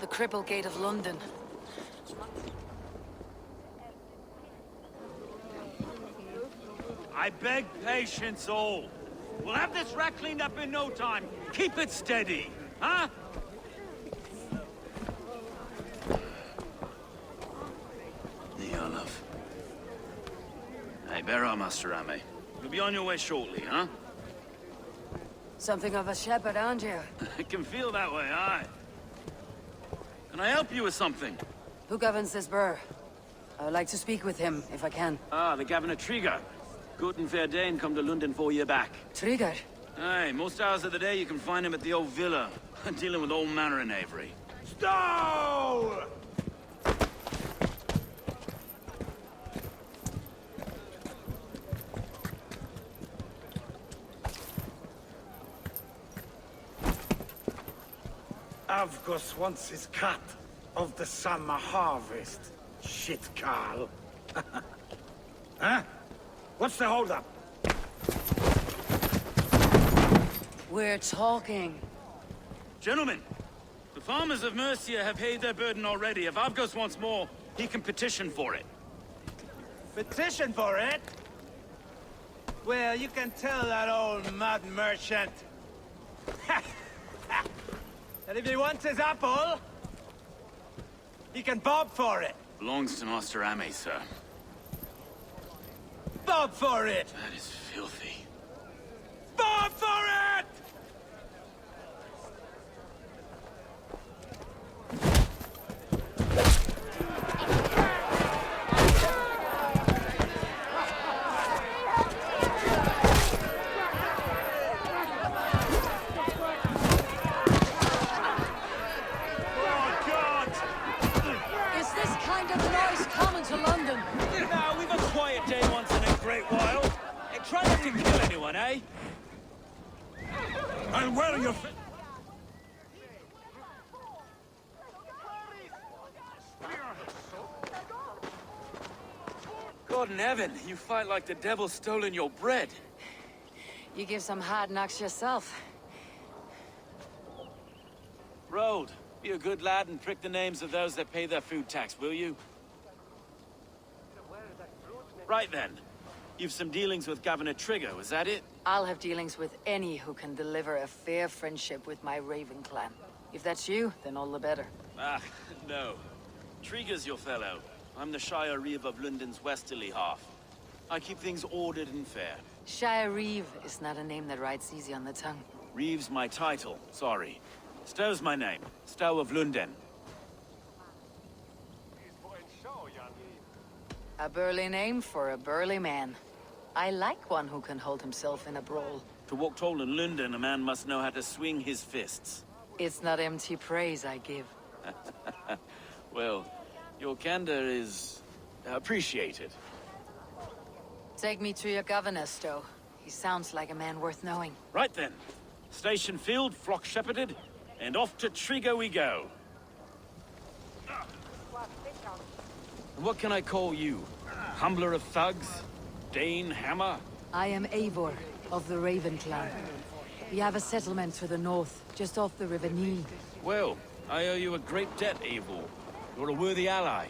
The Cripple Gate of London. I beg patience, all. We'll have this wreck cleaned up in no time. Keep it steady, huh? Love. Hey, bear up, Master Ame. You'll be on your way shortly, huh? Something of a shepherd, aren't you? It can feel that way, aye. Can I help you with something? Who governs this burr? I would like to speak with him, if I can. Ah, the Governor Trigger. Good and fair Dane come to London 4 year back. Trigger? Aye, most hours of the day you can find him at the old villa, dealing with all manner in Avery. Stow! Avgos wants his cut of the summer harvest. Shit, Carl. Huh? What's the holdup? We're talking. Gentlemen, the farmers of Mercia have paid their burden already. If Avgos wants more, he can petition for it. Petition for it? Well, you can tell that old mud merchant. And if he wants his apple, he can bob for it. Belongs to Master Ame, sir. Bob for it! That is filthy. Bob for it! Eh? And where are your... God in heaven, you fight like the devil stolen your bread. You give some hard knocks yourself. Road, be a good lad and prick the names of those that pay their food tax, will you? Right then. You've some dealings with Governor Trigger, was that it? I'll have dealings with any who can deliver a fair friendship with my Raven clan. If that's you, then all the better. Ah, no. Trigger's your fellow. I'm the Shire Reeve of London's westerly half. I keep things ordered and fair. Shire Reeve is not a name that rides easy on the tongue. Reeve's my title, sorry. Stow's my name. Stow of London. A burly name for a burly man. I like one who can hold himself in a brawl. To walk tall in London, a man must know how to swing his fists. It's not empty praise I give. Well, your candor is appreciated. Take me to your governor, Stow. He sounds like a man worth knowing. Right then. Station filled, flock shepherded, and off to Trigger we go. And what can I call you? Humbler of thugs? Dane Hammer? I am Eivor, of the Raven clan. We have a settlement to the north, just off the River Nee. Well, I owe you a great debt, Eivor. You're a worthy ally.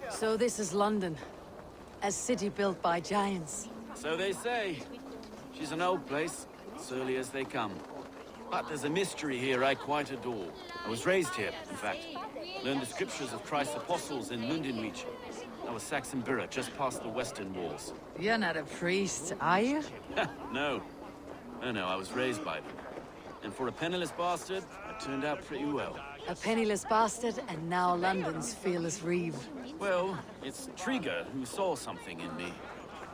So this is London. A city built by giants. So they say. She's an old place, surly as they come. But there's a mystery here I quite adore. I was raised here, in fact. Learned the scriptures of Christ's apostles in Lundenreach. I was Saxon Borough, just past the western walls. You're not a priest, are you? No. No, I was raised by them. And for a penniless bastard, I turned out pretty well. A penniless bastard, and now London's fearless Reeve. Well, it's Trigger who saw something in me.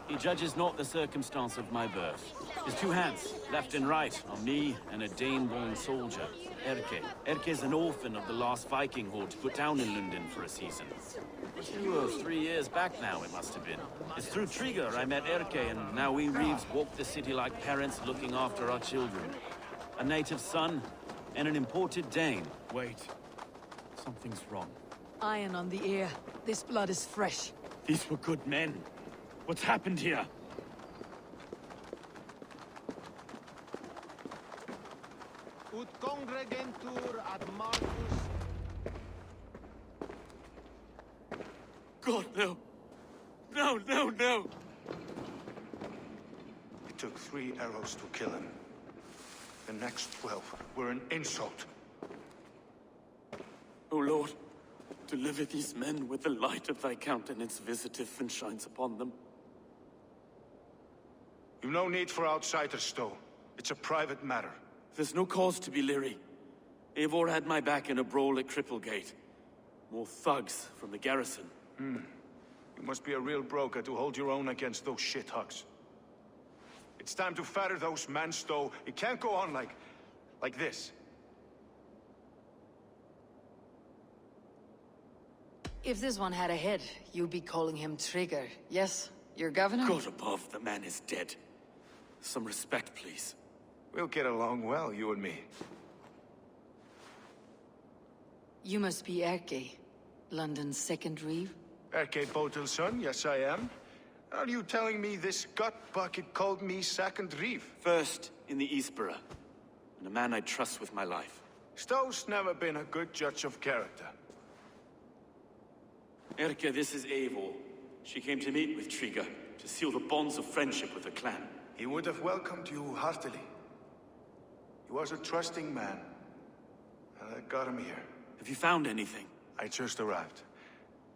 He judges not the circumstance of my birth. His two hands, left and right, on me and a Dane-born soldier, Erke. Erke's an orphan of the last Viking horde put down in London for a season. 2 or 3 years back now, it must have been. It's through Trigger I met Erke, and now we Reeves walk the city like parents looking after our children. A native son, and an imported Dane. Wait. Something's wrong. Iron on the ear. This blood is fresh. These were good men. What's happened here? Ut congregentur ad Marcus. God, no. No, no, no! It took 3 arrows to kill him. The next 12 were an insult. O Lord, deliver these men with the light of thy countenance visiteth and shines upon them. You've no need for outsiders, Stowe. It's a private matter. There's no cause to be leery. Eivor had my back in a brawl at Cripplegate. More thugs from the garrison. You must be a real broker to hold your own against those shithugs. It's time to fetter those men, Stowe. It can't go on like this. If this one had a head, you'd be calling him Trigger, yes? Your governor? God above, the man is dead. Some respect, please. We'll get along well, you and me. You must be Erke, London's second reeve. Erke Botel's son, yes I am. Are you telling me this gut bucket called me second reeve? First in the Eastborough, and a man I trust with my life. Stowe's never been a good judge of character. Erke, this is Eivor. She came to meet with Trigger, to seal the bonds of friendship with the clan. He would have welcomed you heartily. He was a trusting man, and I got him here. Have you found anything? I just arrived.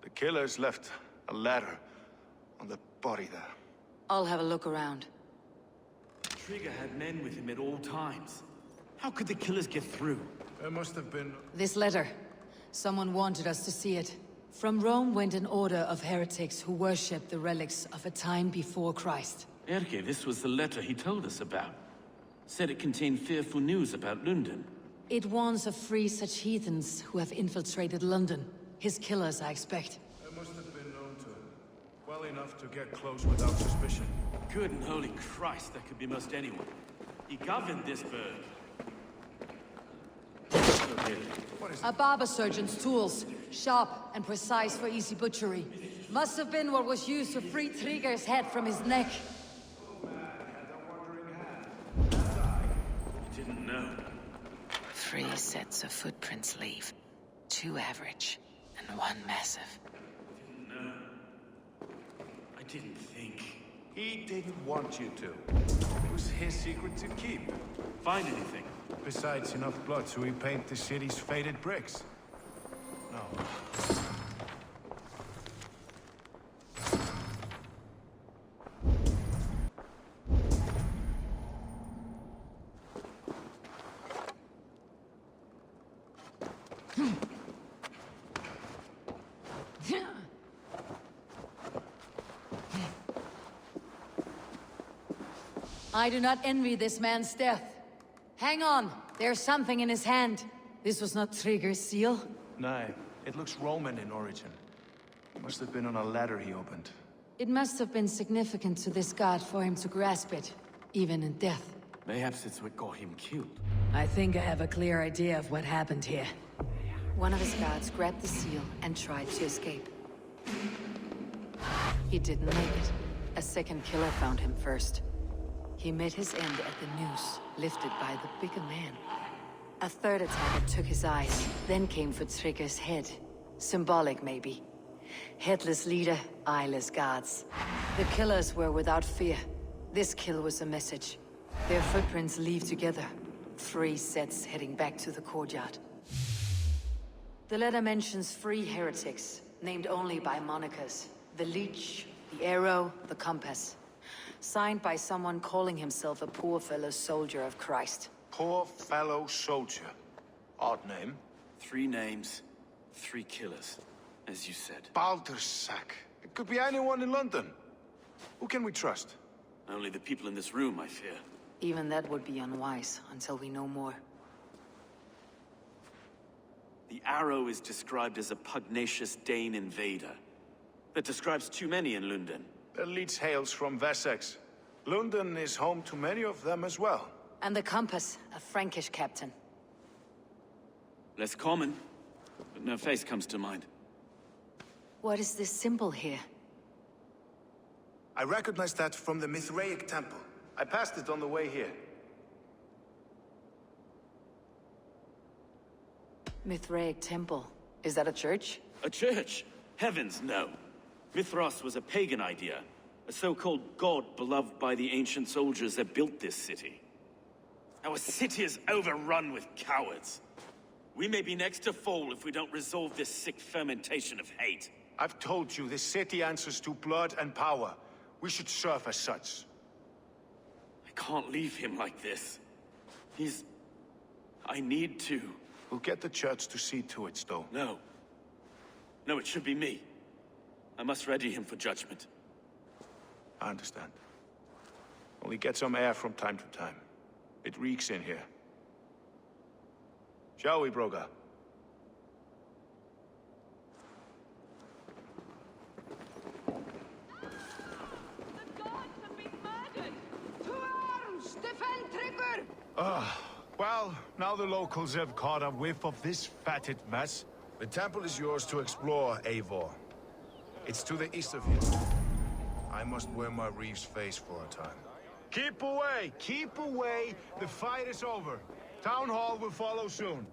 The killers left a ladder on the body there. I'll have a look around. Trigger had men with him at all times. How could the killers get through? There must have been... This letter. Someone wanted us to see it. From Rome went an order of heretics who worshipped the relics of a time before Christ. Erke, this was the letter he told us about. Said it contained fearful news about London. It warns of 3 such heathens who have infiltrated London. His killers, I expect. There must have been known to him. Well enough to get close without suspicion. Good and holy Christ, that could be most anyone. He governed this burg. Okay. A barber surgeon's tools. Sharp and precise for easy butchery. Must have been what was used to free Trigger's head from his neck. Didn't know. 3 sets of footprints leave. 2 average, and 1 massive. Didn't know. I didn't think. He didn't want you to. It was his secret to keep. Find anything? Besides enough blood to repaint the city's faded bricks. No. I do not envy this man's death. Hang on, there's something in his hand. This was not Trigger's seal. No, it looks Roman in origin. Must have been on a ladder he opened. It must have been significant to this god for him to grasp it, even in death. Perhaps it's what got him killed. I think I have a clear idea of what happened here. One of his guards grabbed the seal and tried to escape. He didn't make it. A second killer found him first. He met his end at the noose, lifted by the bigger man. A third attacker took his eyes, then came for Trigger's head. Symbolic, maybe. Headless leader, eyeless guards. The killers were without fear. This kill was a message. Their footprints leave together. 3 sets heading back to the courtyard. The letter mentions 3 heretics, named only by monikers. The Leech, the Arrow, the Compass. Signed by someone calling himself a poor fellow soldier of Christ. Poor fellow soldier. Odd name. 3 names, 3 killers, as you said. Baldersack. It could be anyone in London. Who can we trust? Only the people in this room, I fear. Even that would be unwise, until we know more. The Arrow is described as a pugnacious Dane invader. That describes too many in London. The Leech hails from Wessex. London is home to many of them as well. And the Compass, a Frankish captain. Less common, but no face comes to mind. What is this symbol here? I recognize that from the Mithraic temple. I passed it on the way here. Mithraic Temple. Is that a church? A church? Heavens, no. Mithras was a pagan idea. A so-called god beloved by the ancient soldiers that built this city. Our city is overrun with cowards. We may be next to fall if we don't resolve this sick fermentation of hate. I've told you, this city answers to blood and power. We should serve as such. I can't leave him like this. I need to. We'll get the church to see to it, Stowe. No. No, it should be me. I must ready him for judgment. I understand. Only get some air from time to time. It reeks in here. Shall we, Broga? The gods have been murdered! To arms! Defend Trigger! Well, now the locals have caught a whiff of this fatted mess. The temple is yours to explore, Eivor. It's to the east of here. I must wear my Reeve's face for a time. Keep away! Keep away! The fight is over. Town Hall will follow soon.